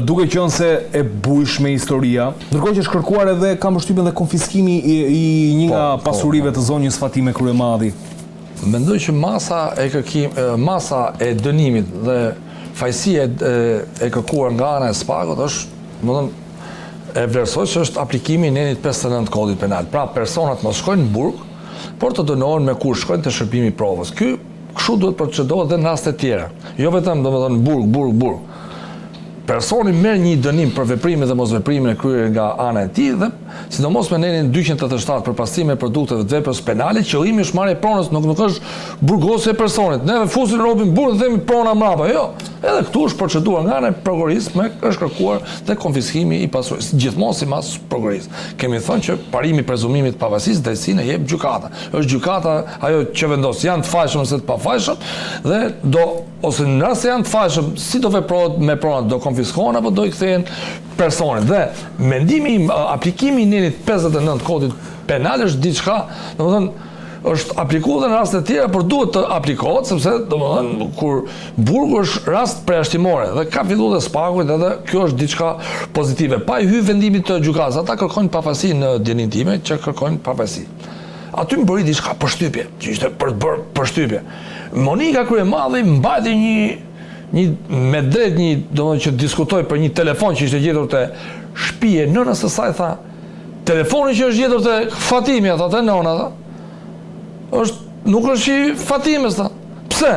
duke qenë se e bujshme historia, ndërkohë që është kërkuar edhe ka mbështypjen dhe konfiskimi i një nga pasurive të zonjës Fatime Kryemadhi. Mendoj që masa e dënimit dhe fajësia e kërkuar nga ana e SPAK-ut është, e vlerësoj që është aplikimi i nenit 59 kodit penal. Pra, personat mos shkojnë në burg, por të dënohen me kur shkojnë të shërbimi i provës. Kështu duhet procedohet dhe në raste tjera. Jo vetëm domethënë burg. Personi merr një dënim për veprimin dhe mosveprimin e kryer nga ana e tij dhe sidomos me nenin 287 për pastrime e produkteve të veprës penale, qëllimi është marrja e pronës, nuk është burgosja e personit. Neve fusin robin burg dhe themi prona mbrapa. Jo. Edhe këtu është procedura nga ana e prokurorisë, është kërkuar dhe konfiskimi i pasurisë, gjithmonë sipas prokurorisë. Kemi thënë që parimi prezumimit të pavarësisë drejtësinë e jep gjykata. Është gjykata ajo që vendos janë të fajshëm ose të pafajshëm dhe ose në rast se janë të fajshëm, si do veprohet me pronat, do konfiskohen apo do i kthehen personit. Dhe mendimi im, aplikimi i nenit 59 kodit penal është diçka, domethënë është aplikuar në raste të tjera, por duhet të aplikohet sepse domethënë kur burgu është rast përjashtimore dhe ka filluar dhe SPAK-u edhe kjo është diçka pozitive. Pa i hyrë vendimit të gjykatës, ata kërkojnë pafajësi në djenin time që kërkojnë pafajësi. Aty më bëri diçka përshtypje, që ishte për të bërë përshtypje. Monika Kryemadhi mbajti një me drejt domethënë që diskutoi për një telefon që ishte gjetur te shtëpia e nënës së saj, tha, telefoni që është gjetur te Fatimi, tha, te nëna, tha. Nuk është i Fatimes, tha. Pse?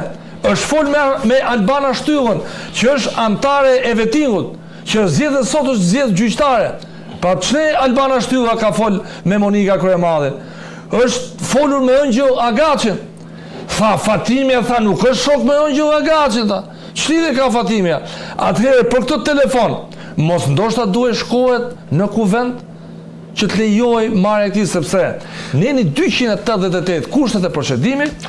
Është fol me Albana Shtyllën, që është antare e vetingut, që zgjedhet sot është zgjedh gjyqtare. Pra ç'ne Albana Shtylla ka fol me Monika Kryemadhin? Është folur me Ëngjëll Agaçin. Tha Fatimia, tha, nuk është shok me Ëngjëll Agaçin, tha. Ç'lidhje ka Fatimia? Atëherë për këtë telefon, mos ndoshta duhet shkohet në kuvent që të lejoj marrja e këtij, sepse neni 288 kushtet e procedimit,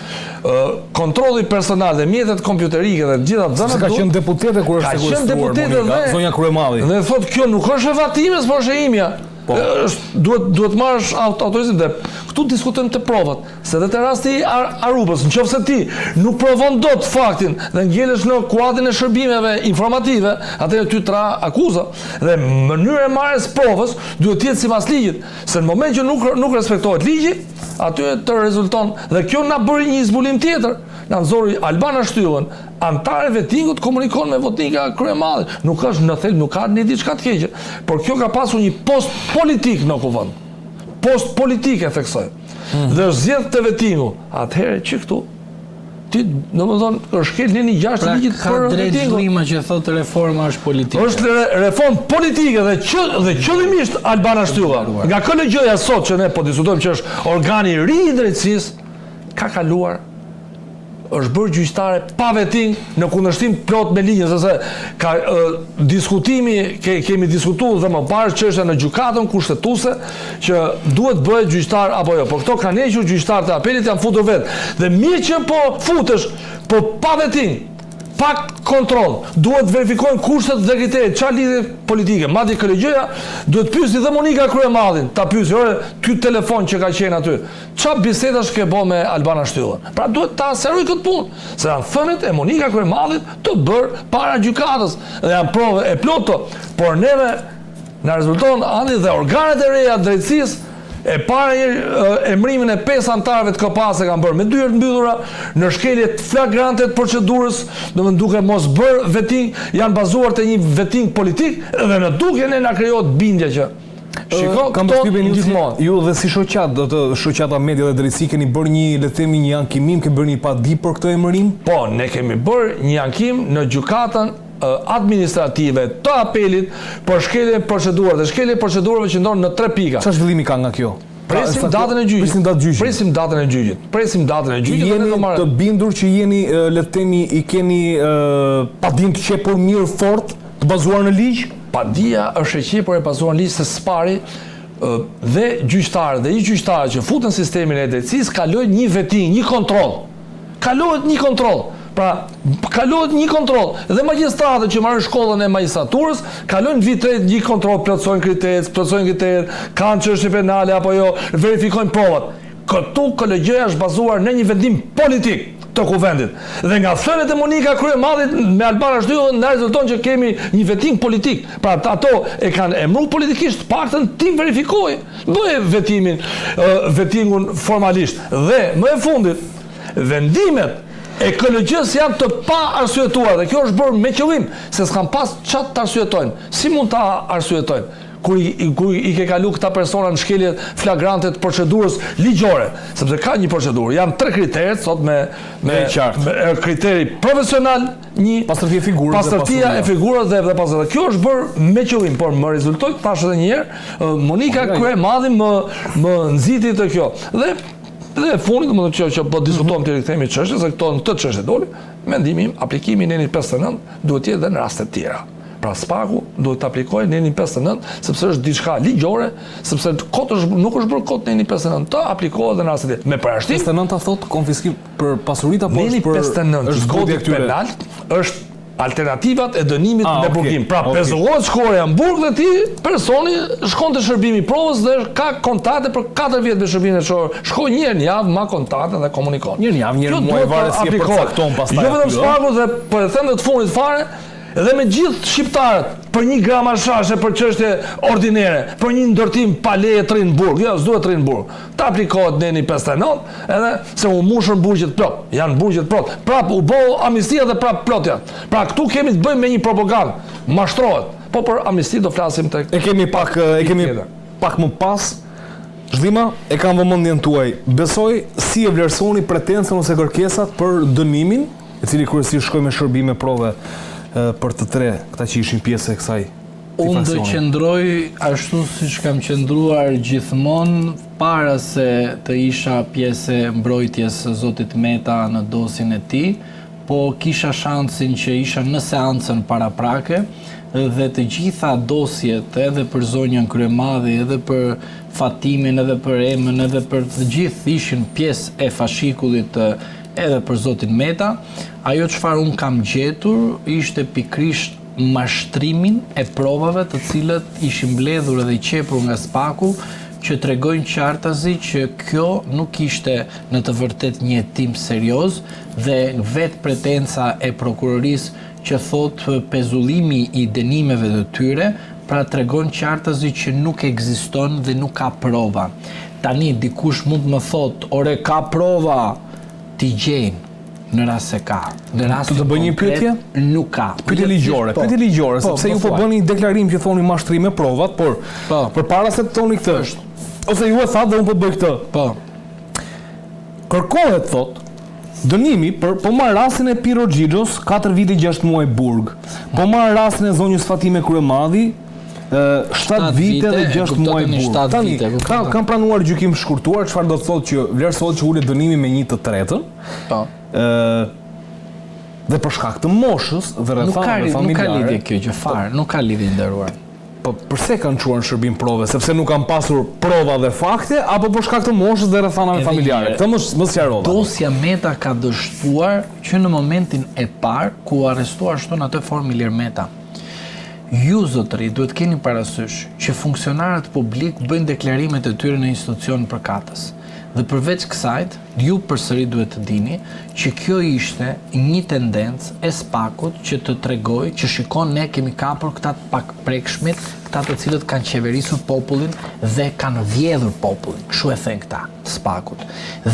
kontrolli personal dhe mjetet kompjuterike dhe gjitha dhënat ka qenë deputete kur është sekuestruar Monika, zonja Kryemadhi. Dhe thotë kjo nuk është e Fatimes, por është e imja. Duhet marrësh autorizim dhe këtu diskutojmë të provat, se dhe të rasti Arubës, nëse ti nuk provon dot faktin dhe ngelesh në kuadrin e shërbimeve informative, atëherë ty tra akuza dhe mënyra e marrjes provës duhet të jetë sipas ligjit, se në moment që nuk respektohet ligji, aty të rezulton dhe kjo na bëri një zbulim tjetër. Na nxori Albana Shtyllën, antare vetingut komunikon me Monika Kryemadhi. Nuk është në thelb, nuk ka një diçka të keqe, por kjo ka pasur një post politik në kuvend. Post politik e theksoj. Dhe është zgjedh të vetingu. Atëherë që këtu ti domethënë është kel një jashtë ligjit për vetingun. Drejtësima që thotë reforma është politike. Është reformë politike dhe qëllimisht Albana Shtylla. Nga kolegjoja sot që ne po diskutojmë që është organi i ri i drejtësisë, ka kaluar është bërë gjyqtare pa veting në kundërshtim plot me ligjin, sepse diskutimi kemi diskutuar dhe më parë çështja në gjykatën kushtetuese që duhet bëhet gjyqtar apo jo. Por këto kanë hequr gjyqtarët e apelit, janë futur vetë. Dhe mirë që po futesh, po pa veting, pa kontroll, duhet verifikojnë kushtet dhe kriteret, çfarë lidhje politike. Madje kolegjoja duhet pyesi dhe Monika Kryemadhin, ta pyesi, ty telefon që ka qenë aty, çfarë bisedash ke bë me Albana Shtyllën? Pra duhet ta seroj këtë punë, se janë thënet e Monika Kryemadhit të bërë para gjykatës dhe janë prove e plotë, por neve na rezulton ani dhe organet e reja të drejtësisë e para emrimin e 5 antarëve të KPA-s e kanë bërë me dyert mbyllura në shkelje flagrante të procedurës, domethënë duke mos bërë veting, janë bazuar te një veting politik dhe në dukjen e na krijohet bindja që shiko, kam përshtypjen ju dhe si shoqat, do të shoqata media dhe drejtësi keni bërë një, le të themi, një ankimim, keni bërë një padi për këtë emërim? Po, ne kemi bërë një ankim në gjykatën administrative të apelit për shkelje procedurave. Dhe shkelje procedurave që ndonë në 3 pika. Çfarë zhvillimi ka nga kjo? Presim datën e gjyqit. Presim datën e gjyqit. Jeni të bindur që jeni, le të themi, i keni padin të qepur mirë fort, të bazuar në ligj? Padia është e qepur e bazuar në ligj, se s'pari dhe gjyqtarët dhe i gjyqtarët që futën sistemin e drejtësisë kalojnë një veting, një kontroll. Kalohet një kontroll. Pra, kalohet një kontroll dhe magjistratët që marrin shkollën e magjistraturës kalojnë vit tret një kontroll, plotësojnë kriteret, kanë çështje penale apo jo, verifikojnë provat. Këtu kolegjoja është bazuar në një vendim politik. të kuvendit. Dhe nga thënet e Monika Kryemadhit me Albana Shtyllën na rezulton që kemi një vetim politik. Pra ato e kanë emru politikisht, paktën ti verifikoj, bëje vetingun formalisht. Dhe më e fundit, vendimet e KLG-s janë të pa arsyetuar dhe kjo është bërë me qëllim se s'kan pas çat të arsyetojnë. Si mund ta arsyetojnë? Kur i ke kalu këta persona në shkelje flagrante të procedurës ligjore, sepse ka një procedurë, janë 3 kriteret, sot me kriteri profesional, pastërtia e figurës dhe pasërtia. Kjo është bërë me qëllim, por më rezultoi, tash edhe një herë, Monika Kryemadhi më nxiti të kjo. Dhe fundit, që po diskutojmë të rikthehemi çështjes, se këto në këtë çështje doli, mendimi im, aplikimi i nenit 59 duhet të jetë edhe në raste të tjera. Pra SPAK-u duhet të aplikojë nenin 59, sepse është diçka ligjore, sepse nuk është bërë kot neni 59, të aplikohet edhe në raste të tjera. Me përjashtim, 59 thot konfiskim për pasuritë apo neni 59 i kodit penal është alternativat e dënimit në burgim. Pra, pezullohet shkoja në burg dhe ti, personi shkon të shërbimi provës dhe ka kontakte për 4 vjet me shërbimin e shkollës. Shkoj një herë në javë, ma kontakte dhe komunikon. Një javë, një muaj varet si e përcakton pastaj. Jo vetëm SPAK-u dhe po e them të fundit fare, dhe me gjithë shqiptarët për një gramashashe për çështje ordinere, për një ndërtim pa leje të rinë në burg, jo, s'duhet të rinë në burg. Ta aplikohet neni 59, edhe se u mushën burgjet plot, janë burgjet plot. Prap u bë amnistia dhe prap plot janë. Pra këtu kemi të bëjmë me një propagandë, mashtrohet. Po për amnisti do flasim tek. E kemi pak më pas. Zhdima, e kam vëmendjen tuaj. Besoj si e vlerësoni pretencën ose kërkesat për dënimin, i cili kryesisht shkoi me shërbime prove për të 3 këta që ishin pjesë e kësaj. Unë do qëndroj ashtu siç kam qëndruar gjithmonë para se të isha pjesë e mbrojtjes së zotit Meta në dosjen e tij, po kisha shansin që isha në seancën paraprake dhe të gjitha dosjet edhe për zonjën Kryemadhi, edhe për Fatimin, edhe për Emën, edhe për të gjithë ishin pjesë e fashikullit edhe për zotin Meta. Ajo çfarë unë kam gjetur ishte pikrisht mashtrimin e provave të cilët ishin mbledhur edhe i qepur nga SPAK-u që tregojnë qartazi që kjo nuk ishte në të vërtet një hetim serioz dhe vetë pretenca e prokurorisë që thot pezullimi i dënimeve të tyre, pra tregon qartazi që nuk ekziston dhe nuk ka prova. Tani dikush mund të më thot, ore ka prova, t'i gjejnë. Në rast se ka. Në rast të bëj një pyetje? Nuk ka. Pyetje ligjore, sepse ju po bëni deklarim që thoni mashtrim me provat, por përpara se të thoni këtë, ose ju e thatë dhe unë po bëj këtë. Po. Kërkohet thot dënimi po marr rastin e Piro Xhixhos, 4 vite 6 muaj burg. Po marr rastin e zonjës Fatime Kryemadhi, 7 vite dhe 6 muaj burg. Tani, kam pranuar gjykim shkurtuar, çfarë do të thotë që vlerësohet që ulet dënimi me 1/3. Po. Dhe për shkak të moshës dhe rrethanave familjare. Nuk ka lidhje kjo gjë fare, nuk ka lidhje nderuar. Po përse kanë çuar në shërbim prove? Sepse nuk kanë pasur prova dhe fakte apo për shkak të moshës dhe rrethanave familjare? Këtë më sqarova. Dosja Meta ka dështuar që në momentin e parë ku arrestuar shton atë formë Ilir Meta. Ju zotëri duhet keni parasysh që funksionarët publik bëjnë deklarimet e tyre në institucion përkatës. Dhe përveç kësajt, ju përsëri duhet të dini që kjo ishte një tendencë e SPAK-ut që të tregoj që shikon ne kemi kapur këta të pak prekshmit, këta të cilët kanë qeverisur popullin dhe kanë vjedhur popullin. Kështu e thënë këta SPAK-ut.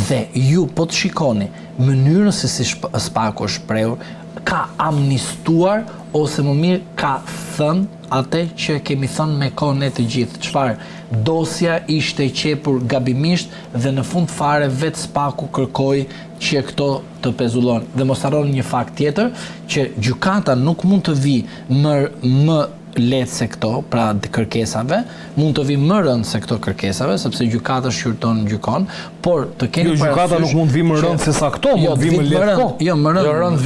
Dhe ju po të shikoni mënyrën se si SPAK-u është shprehur, ka amnistuar ose më mirë ka thënë atë që kemi thënë me kohë ne të gjithë. Çfarë? Dosja ishte e qepur gabimisht dhe në fund fare vetë SPAK-u kërkoi që këto të pezullon. Dhe mos harroni një fakt tjetër, që gjykata nuk mund të vi më lehtë se këto, pra kërkesave, mund të vi më rënd se këto kërkesave, sepse gjykata shqyrton gjykon, por të keni parasysh. Gjykata nuk mund vi më rënd se sa këto, mund vi më lehtë po. Jo, më rënd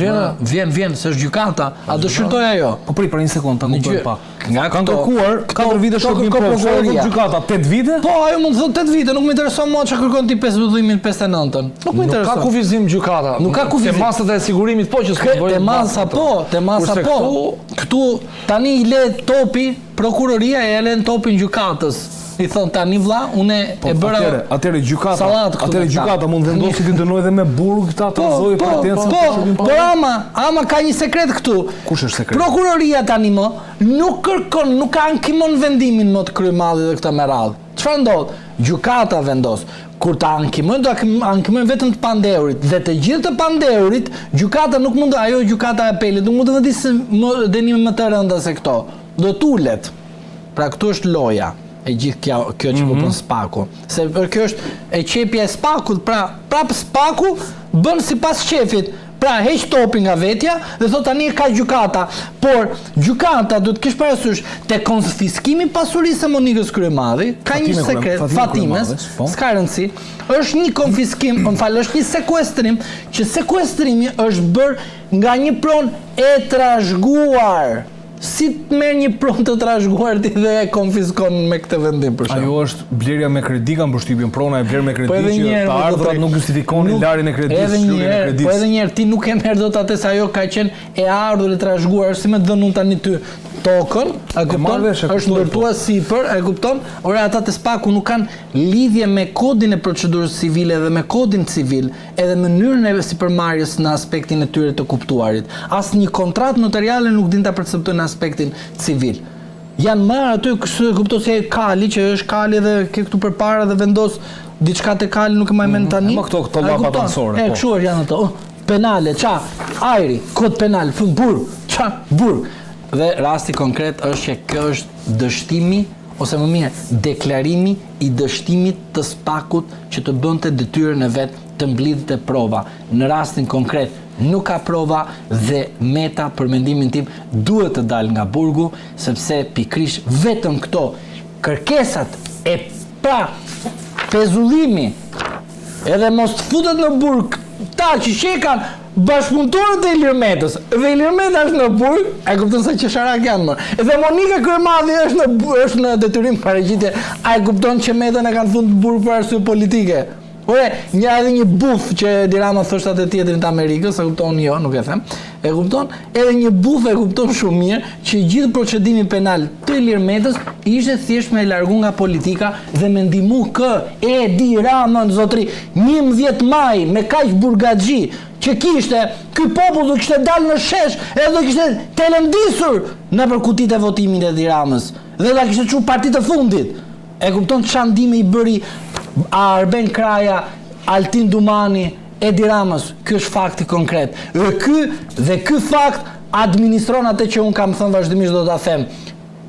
vjen se është gjykata, a do shqyrtoj ajo? Po për një sekond, ta kuptoj pak. Nga kanë kërkuar 4 vite shërbim prokuroria. Gjykata 8 vite? Po, ajo mund të thotë 8 vite, nuk më intereson mua çka kërkon ti 50-dhimin 59-ën. Nuk më intereson. Nuk ka kufizim gjykata. Nuk ka kufizim. Te masat e sigurimit po që s'ka bëjë. Te masa po. Këtu tani i le topi, prokuroria e len topin gjykatës. I thon tani vlla, unë e bëra. Atëre gjykata mund vendosi të dënojë edhe me burg ta trazojë pretensën. Po, ama ka një sekret këtu. Kush është sekret? Prokuroria tani nuk kërkon, nuk ankimon vendimin më të kryemallit dhe këtë me radhë. Çfarë ndodh? Gjykata vendos. Kur ta ankimojnë, do ankimojnë vetëm të pandeurit. Dhe të gjithë të pandeurit, gjykata nuk mund, ajo gjykata e apelit, nuk mund të vendisë dënime më të rënda se këto. Do t'ulet. Pra këtu është loja e gjithë kjo që përpën Spaku. Se kjo është e qepja e Spakut, pra prapë Spaku bën sipas qefit. Pra heq topi nga vetja dhe thot tani ka gjykata. Por gjykata do të kish parasysh te konfiskimi pasurisë së Monikës Kryemadhi, ka një sekret, Fatimes, s'ka rëndësi. Është një konfiskim, është një sekuestrim, që sekuestrimi është bërë nga një pronë e trashëguar. Si të merr një pronë të trashëguar ti dhe e konfiskon me këtë vendim për shkak. Ajo është blerja me kredi kanë përshtypjen, prona e blerë me kredi që të ardhurat nuk justifikonin larjen e kredisë, shkruajnë e kredisë. Po edhe një herë ti nuk e merr dot atë se ajo ka qenë e ardhur e trashëguar, si më dhënë unë tani ty tokën, e kupton? Është ndërtuar sipër, e kupton? Ora ata të Spaku nuk kanë lidhje me kodin e procedurës civile dhe me kodin civil, edhe mënyrën e sipërmarrjes në aspektin e tyre të kuptuarit. Asnjë kontratë notariale nuk din ta perceptojnë aspektin civil. Janë marrë aty kështu e kupton se Kali që është Kali dhe ke këtu përpara dhe vendos diçka te Kali nuk e më mend tani. Po këto llapa dancore. Kështu janë ato. Penale, ça? Ajri, kod penal, burg, ça? Burg. Dhe rasti konkret është që kjo është dështimi, ose më mirë, deklarimi i dështimit të Spakut që të bënte detyrën e vet të mblidhte prova. Në rastin konkret nuk ka prova dhe Meta, për mendimin tim, duhet të dalë nga burgu, sepse pikrisht vetëm këto kërkesat e pezullimi edhe mos të futet në burg ta që shekan bashkëpunëtorët e Ilir Metës, dhe Ilir Meta është në burg, e kupton se qesharak janë më. Dhe Monika Kryemadhi është në detyrim paraqitje, a e kupton që Metën e kanë fund burg për arsye politike. Ore, edhe një buf që Edi Rama thoshte atë tjetrin të Amerikës, e kupton jo, nuk e them. E kupton? Edhe një buf e kupton shumë mirë që gjithë procedimi penal të Ilir Metës ishte thjesht me largu nga politika dhe me ndihmu Edi Rama në zotri 11 maj me kaq burgaxhi që kishte ky popull do kishte dalë në shesh edhe do kishte telendisur në për kutitë e votimit të Edi Ramës dhe do kishte çu partitë të fundit. E kupton çfarë ndihmë i bëri Arben Kraja, Altin Dumani, Edi Ramës. Ky është fakti konkret. Dhe ky fakt administron atë që un kam thënë vazhdimisht do ta them.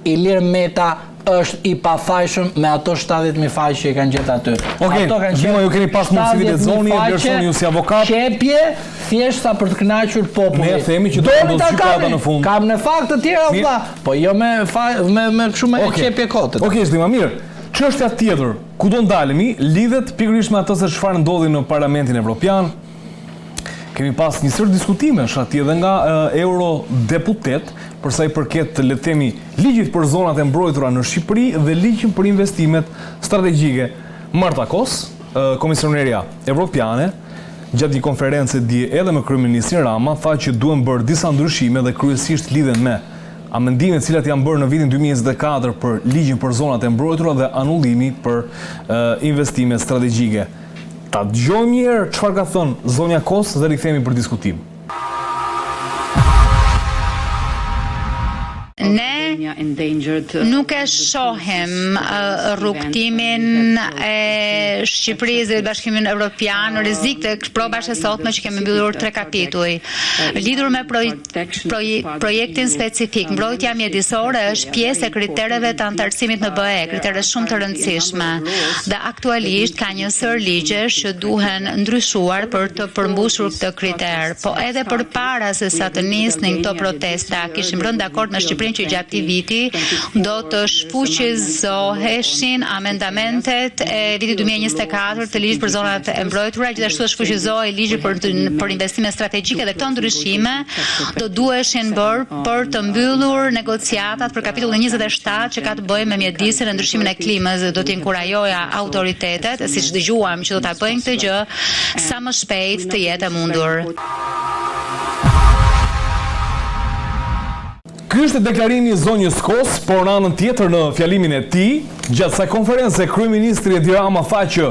Ilir Meta është i pafajshëm me ato 70.000 faqe që i kanë gjetë aty. Okej, ju keni pas mundësi të zoni, Vlerësoni ju si avokat. Qepje, thjesht sa për të kënaqur popullin. Ne themi që do të ndodhë gjykata në fund. Kam në fakt të tjera valla, po jo me kështu me qepje kote. Okej, s'dima mirë. Çështja tjetër, ku do ndalemi, lidhet pikërisht me atë se çfarë ndodhi në Parlamentin Evropian. Kemi pas një sër diskutimesh atje edhe nga eurodeputet, për sa i përket, le të themi, ligjit për zonat e mbrojtura në Shqipëri dhe ligjin për investimet strategjike. Marta Kos, komisionerja evropiane, gjatë një konference dje edhe me kryeministrin Rama, tha që duhen bërë disa ndryshime dhe kryesisht lidhen me amendimet cilat janë bërë në vitin 2024 për ligjin për zonat e mbrojtura dhe anullimi për investimet strategjike. Ta dëgjojmë një herë çfarë ka thënë zonja Kos dhe rikthehemi për diskutim. Ne nuk e shohim rrugtimin e Shqipërisë dhe Bashkimin Evropian në rrezik të provash e sotme që kemi mbyllur 3 kapituj. Lidhur me projektin specifik, mbrojtja mjedisore është pjesë e kritereve të antarësimit në BE, kritere shumë të rëndësishme. Dhe aktualisht ka një sër ligjesh që duhen ndryshuar për të përmbushur këtë kriter. Po edhe përpara se sa të nisnin këto protesta, kishim rënë dakord me Shqipërinë që gjatë këtij viti do të shfuqizoheshin amendamentet e vitit 2024 të ligjit për zonat e mbrojtura, gjithashtu shfuqizohej ligji për investime strategjike dhe këto ndryshime do duheshin bërë për të mbyllur negociatat për kapitullin 27 që ka të bëjë me mjedisin e ndryshimin e klimës dhe do t'i inkurajoja autoritetet, siç dëgjuam që do ta bëjnë këtë gjë sa më shpejt të jetë e mundur. Ky është deklarimi I zonjës Kos, por në anën tjetër në fjalimin e tij, gjatë kësaj konference, kryeministri Edi Rama tha që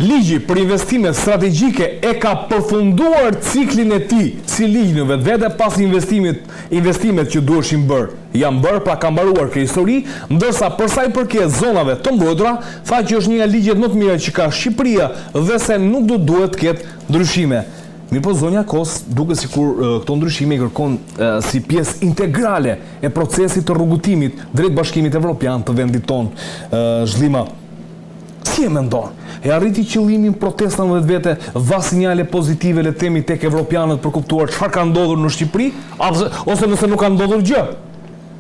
ligji për investimet strategjike e ka përfunduar ciklin e tij si ligj në vetvete pas investimet që duheshin janë bërë, pra ka mbaruar kjo histori, ndërsa për sa I përket zonave të mbrojtura, tha që është një nga ligjet më të mira që ka Shqipëria dhe se nuk duhet të ketë ndryshime. Mirë po zonja Kos, duke sikur këto ndryshime I kërkon si pjesë integrale e procesit të rrugëtimit drejt Bashkimit Evropian të vendit tonë, Zhlima. Si e mendon? E arriti qëllimin protesta në vetvete, dha sinjale pozitive le themi tek evropianët për kuptuar çfarë ka ndodhur në Shqipëri, ose nëse nuk ka ndodhur gjë?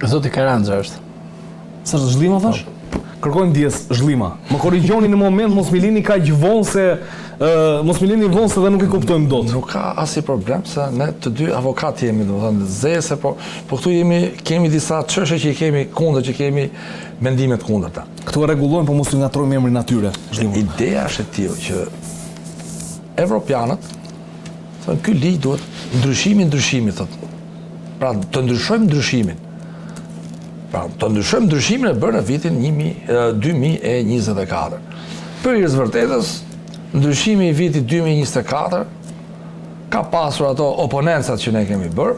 Zoti Karanxa është. Sa Zhlima thash? Kërkojmë dijes Zhlima. Më korrigjoni në moment, mos më lini kaq vonë se dhe nuk I kuptojmë dot. Nuk ka asnjë problem se ne të dy avokat jemi, domethënë zese, po këtu kemi disa çështje që I kemi kundër, që kemi mendime të kundërta. Këtu e rregullojmë, po mos I ngatrojmë emrin atyre. Ideja është e tillë që evropianët thonë ky ligj duhet ndryshimit thotë. Pra të ndryshojmë ndryshimin. Pra të ndryshojmë ndryshimin e bërë në vitin 2024. Për hir të vërtetës, ndryshimi I vitit 2024 ka pasur ato oponencat që ne kemi bërë,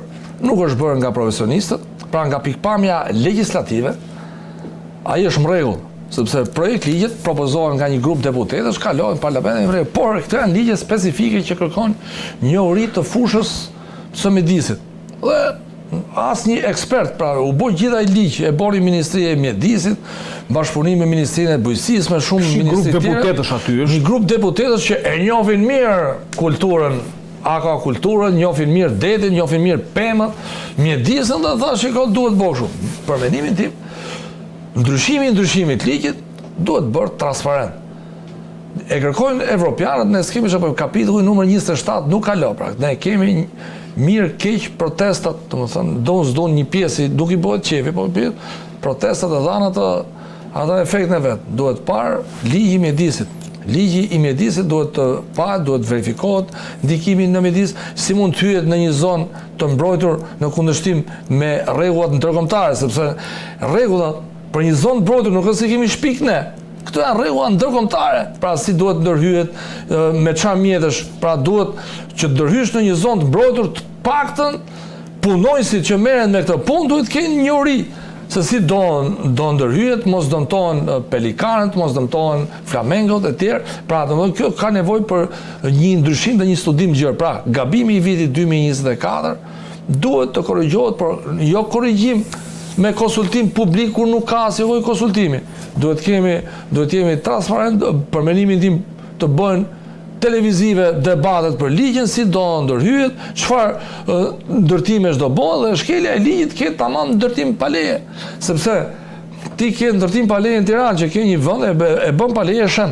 nuk është bërë nga profesionistët, pra nga pikpamja legjislative, ai është në rregull, sepse projekt ligjet propozohen nga një grup deputetësh, kalojnë në parlamentin e por këto janë ligje specifike që kërkon njohuri të fushës së mjedisit. Dhe asnjë ekspert, pra u bë gjithaj ligj, e bori Ministria e Mjedisit, bashkëpunim me Ministrinë e Bujqësisë, me shumë ministri tjerë. Grup deputetësh aty është. Një grup deputetësh që e njohin mirë kulturën, akvakulturën, njohin mirë detin, njohin mirë pemët, mjedisën dhe tha shiko duhet bërë shumë. Për mendimin tim, ndryshimi të ligjit duhet bërë transparent. E kërkojnë evropianët, ne s'kemi që për kapitulli numër 27 nuk kalo, pra ne kemi mirë keq protestat, të më thënë, do një pjesë, nuk I bëhet qefi, po protestat e dhanë ato efekt në vetë. Duhet parë ligji I mjedisit. Ligji I mjedisit duhet të parë, duhet verifikohet ndikimi në mjedis, si mund të hyet në një zonë të mbrojtur në kundërshtim me rregullat ndërkombëtare, sepse rregullat për një zonë mbrojtur nuk është se kemi shpik ne. Këto janë rregulla ndërkombëtare, pra si duhet ndërhyet, me çfarë mjetesh, pra duhet që të ndërhysh në një zonë të mbrojtur të paktën punonjësit që merren me këtë punë duhet të kenë njohuri se si do ndërhyet, mos dëmtohen pelikanët, mos dëmtohen flamengot e tjerë, pra domethënë kjo ka nevojë për një ndryshim dhe një studim gjerë. Pra, gabimi I vitit 2024 duhet të korrigjohet, por jo korrigjim me konsultim publik kur nuk ka asnjë konsultimi. Duhet jemi transparent, për mendimin tim të bëhen televizive debatet për ligjin, si do ndërhyet, çfarë ndërtimesh do bëhen dhe shkelja e ligjit ketë tamam ndërtim pa leje. Sepse ti ke ndërtim pa leje në Tiranë që ke një vend e bën pa leje shen,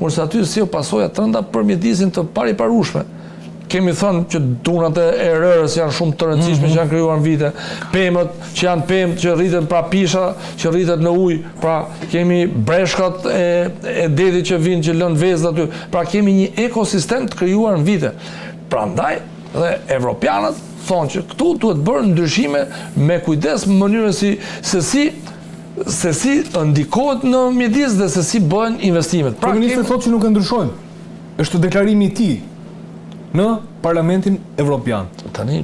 kurse aty si pasoja të rënda për mjedisin të pariparueshme. Kemi thënë që tunat e rërës janë shumë të rëndësishme që janë krijuar në vite, pemët që janë pemë që rritet pra pisha që rritet në ujë, pra kemi breshkat e detit që vinë që lënë vezë aty, pra kemi një ekosistem të krijuar në vite. Prandaj dhe evropianët thonë që këtu duhet bërë ndryshime me kujdes në mënyrën se si ndikohet në mjedis dhe se si bëhen investimet. Pra ministri thotë që nuk e ndryshojnë. Është deklarimi I tij në Parlamentin Evropian. Tani,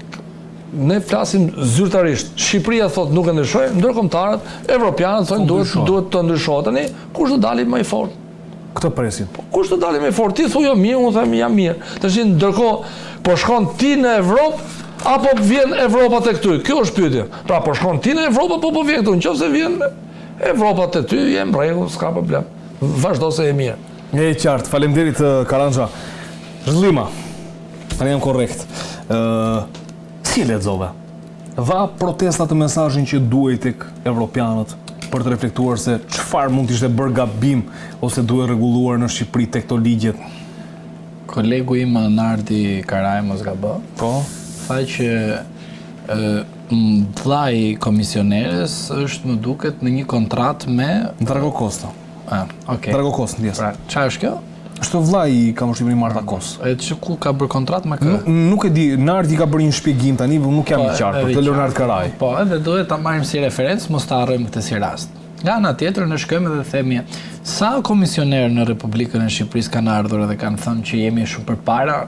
ne flasim zyrtarisht. Shqipëria thotë nuk e ndryshoj, ndërkombëtarët, evropianët thonë duhet të ndryshojë. Tani, kush do dali më I fortë? Këtë presin. Kush do dali më I fortë? Ti thuaj mirë, unë them jam mirë. Tash ndërkohë po shkon ti në Evropë apo vjen Evropa tek ty? Kjo është pyetja. Pra po shkon ti në Evropë apo po vjen këtu? Nëse vjen Evropa tek ty, jem rregull, s'ka problem. Vazhdo se je mirë. E qartë. Faleminderit Karanxa. Zhlima. Tani jam korrekt. Si lexove? Dha protestat të mesazhin që duhej tek evropianët për të reflektuar se çfarë mund të ishte bërë gabim ose duhet rregulluar në Shqipëri tek këto ligjet. Kolegu im Nardi Karaj mos gabë. Po, tha që vllai komisioneres është më duket në një kontratë me Drago Costa. Okay. Drago Costa, ndjes. Pra, çfarë është kjo? Është vllai i Kamshërimit Marta Kos. E që ku ka bërë kontratë me kë? Nuk e di, Nardi ka bërë një shpjegim tani, por nuk jam i qartë për të Leonard Karaj. Po, edhe duhet ta marrim si referencë, mos ta harrojmë këtë si rast. Nga ana tjetër ne shkojmë dhe themi sa komisionerë në Republikën e Shqipërisë kanë ardhur dhe kanë thënë që jemi shumë përpara,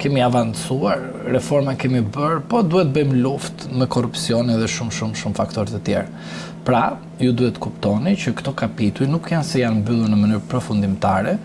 kemi avancuar, reforma kemi bërë, po duhet bëjmë luftë me korrupsionin dhe shumë faktorë të tjerë. Pra, ju duhet kuptoni që këto kapituj nuk janë se janë mbyllur në mënyrë përfundimtare,